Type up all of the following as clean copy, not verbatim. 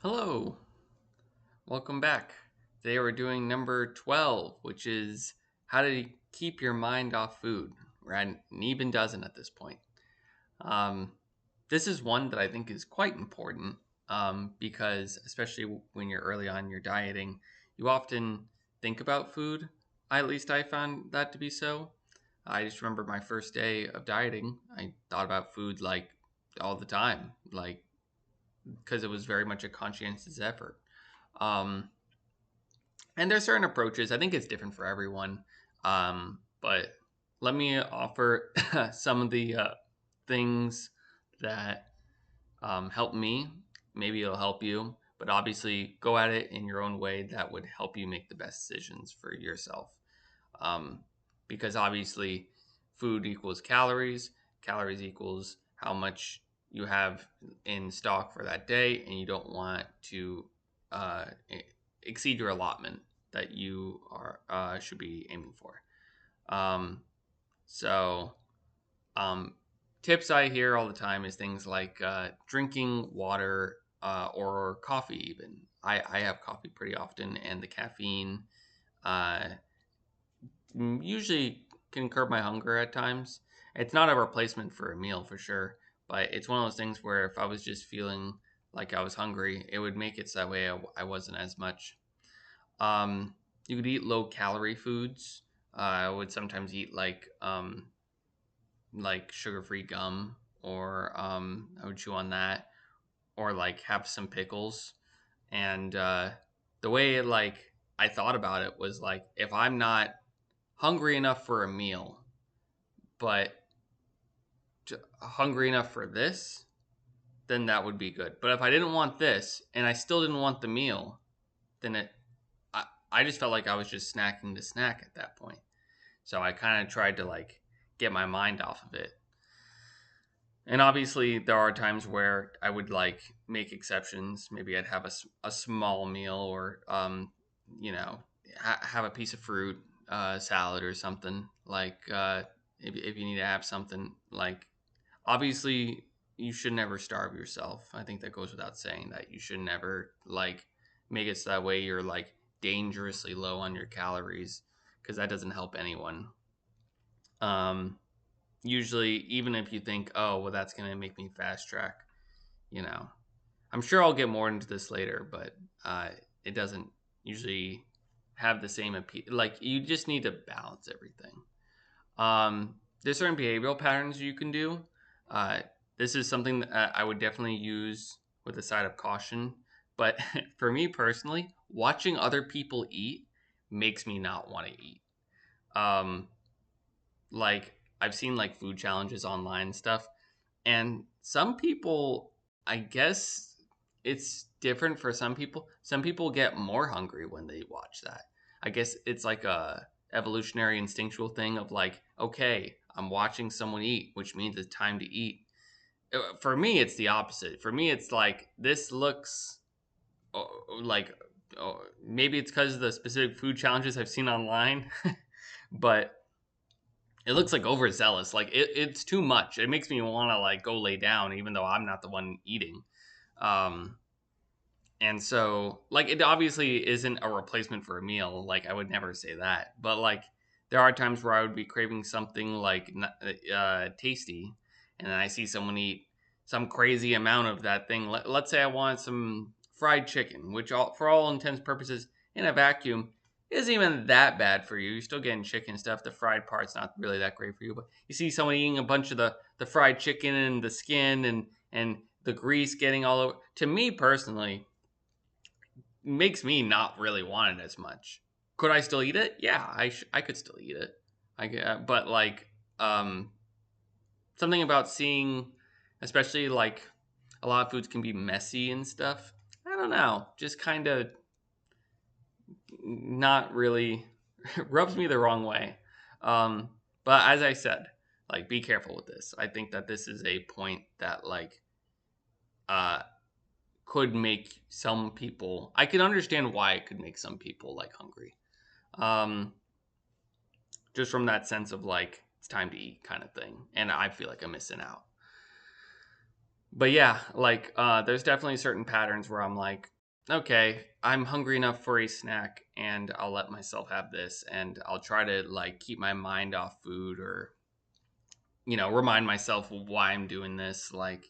Hello, welcome back. Today we're doing number 12, which is how to keep your mind off food. We're at an even dozen at this point. Um, this is one that I think is quite important because, especially when you're early on your dieting, you often think about food. At least I found that to be so. I just remember my first day of dieting, I thought about food like all the time, like because it was very much a conscientious effort. Um, and there's certain approaches. I think it's different for everyone. But let me offer some of the things that help me. Maybe it'll help you, but obviously go at it in your own way that would help you make the best decisions for yourself. Um, because obviously, food equals calories, calories equals how much you have in stock for that day, and you don't want to uh, exceed your allotment that you are should be aiming for. Um, so, um, tips I hear all the time is things like drinking water or coffee. Even I have coffee pretty often, and the caffeine uh, usually can curb my hunger at times. It's not a replacement for a meal for sure, but it's one of those things where if I was just feeling like I was hungry, it would make it so that way I wasn't as much. Um, you could eat low calorie foods. I would sometimes eat like sugar free gum, or I would chew on that, or like have some pickles. And the way I thought about it was like if I'm not hungry enough for a meal, but hungry enough for this, then that would be good. But if I didn't want this and I still didn't want the meal, then I just felt like I was just snacking to snack at that point. So I kind of tried to like get my mind off of it. And obviously, there are times where I would like make exceptions. Maybe I'd have a small meal, or, have a piece of fruit, salad, or something. Like, if you need to have something, like, obviously, you should never starve yourself. I think that goes without saying that you should never, like, make it so that way you're, like, dangerously low on your calories because that doesn't help anyone. Um, Usually, even if you think, oh, well, that's going to make me fast track, you know, I'm sure I'll get more into this later, but it doesn't usually have the same appeal. Like, you just need to balance everything. There's certain behavioral patterns you can do. Uh, this is something that I would definitely use with a side of caution. But for me personally, watching other people eat makes me not want to eat. Um, like I've seen like food challenges online and stuff, and some people, I guess it's different for some people. Some people get more hungry when they watch that. I guess it's like a evolutionary instinctual thing of like, okay, I'm watching someone eat, which means it's time to eat. For me, it's the opposite. For me, it's like this looks like maybe it's because of the specific food challenges I've seen online, but it looks like overzealous. Like it's too much. It makes me want to like go lay down, even though I'm not the one eating. Um, and so like it obviously isn't a replacement for a meal. Like I would never say that, but like there are times where I would be craving something like tasty, and then I see someone eat some crazy amount of that thing. Let's say I want some fried chicken, which for all intents and purposes in a vacuum isn't even that bad for you. You're still getting chicken stuff. The fried part's not really that great for you, but you see someone eating a bunch of the fried chicken and the skin and the grease getting all over. To me personally, makes me not really want it as much. Could I still eat it? Yeah, I could still eat it. But like um, something about seeing, especially like a lot of foods can be messy and stuff. I don't know, just kind of not really rubs me the wrong way. Um, but as I said, like be careful with this. I think that this is a point that like uh could make some people. I can understand why it could make some people like hungry. Um, just from that sense of like it's time to eat kind of thing, and I feel like I'm missing out. But yeah, like there's definitely certain patterns where I'm like, okay, I'm hungry enough for a snack and I'll let myself have this and I'll try to like keep my mind off food or remind myself why I'm doing this, like,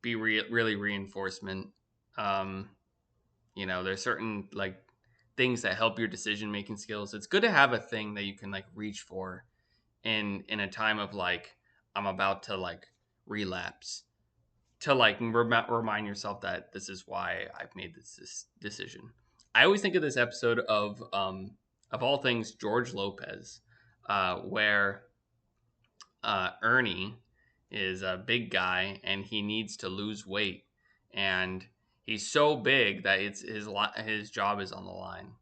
be really reinforcement. Um there's certain like things that help your decision making skills. It's good to have a thing that you can like reach for in a time of like I'm about to like relapse, to like remind yourself that this is why I've made this decision. I always think of this episode of all things George Lopez, where Ernie is a big guy and he needs to lose weight, and he's so big that it's his job is on the line.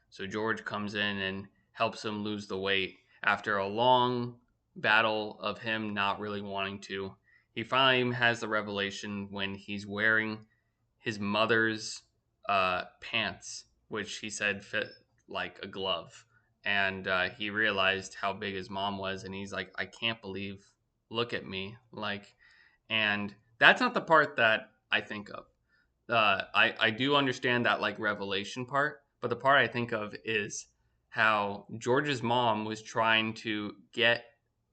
So George comes in and helps him lose the weight after a long battle of him not really wanting to. He finally has the revelation when he's wearing his mother's pants, which he said fit like a glove. And he realized how big his mom was, and he's like, I can't believe, look at me. Like, and that's not the part that I think of. I do understand that like revelation part, but the part I think of is how George's mom was trying to get,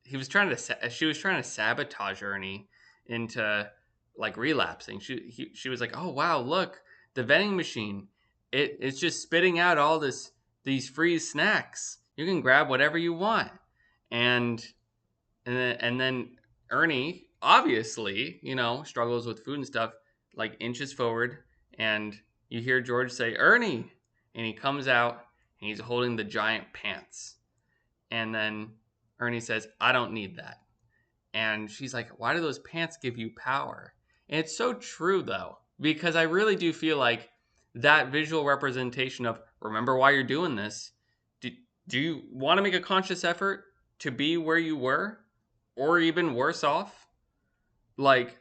she was trying to sabotage Ernie into like relapsing. She was like, oh wow, look, the vending machine, it's just spitting out all these free snacks. You can grab whatever you want, and and then Ernie obviously, struggles with food and stuff, like inches forward, and you hear George say, Ernie, and he comes out and he's holding the giant pants. And then Ernie says, I don't need that. And she's like, why do those pants give you power? And it's so true though, because I really do feel like that visual representation of remember why you're doing this. Do, do you want to make a conscious effort to be where you were or even worse off? Like,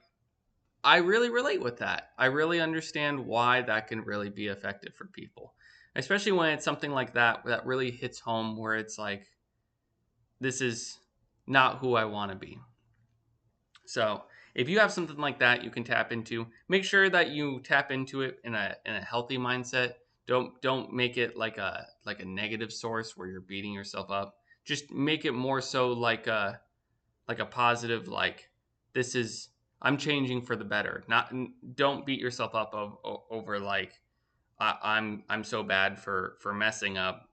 I really relate with that. I really understand why that can really be effective for people, especially when it's something like that that really hits home where it's like, this is not who I want to be. So if you have something like that you can tap into, make sure that you tap into it in a healthy mindset. Don't make it like a negative source where you're beating yourself up. Just make it more so like a positive, like, this is, I'm changing for the better. Not, don't beat yourself up over like, I'm so bad for messing up.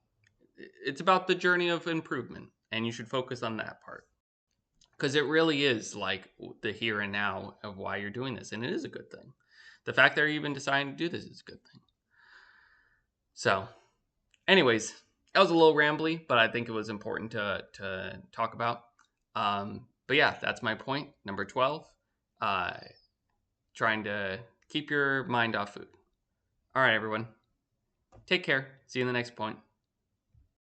It's about the journey of improvement, and you should focus on that part because it really is like the here and now of why you're doing this, and it is a good thing. The fact that you're even deciding to do this is a good thing. So, anyways, that was a little rambly, but I think it was important to talk about. But yeah, that's my point. Number 12, uh, trying to keep your mind off food. All right, everyone. Take care. See you in the next point.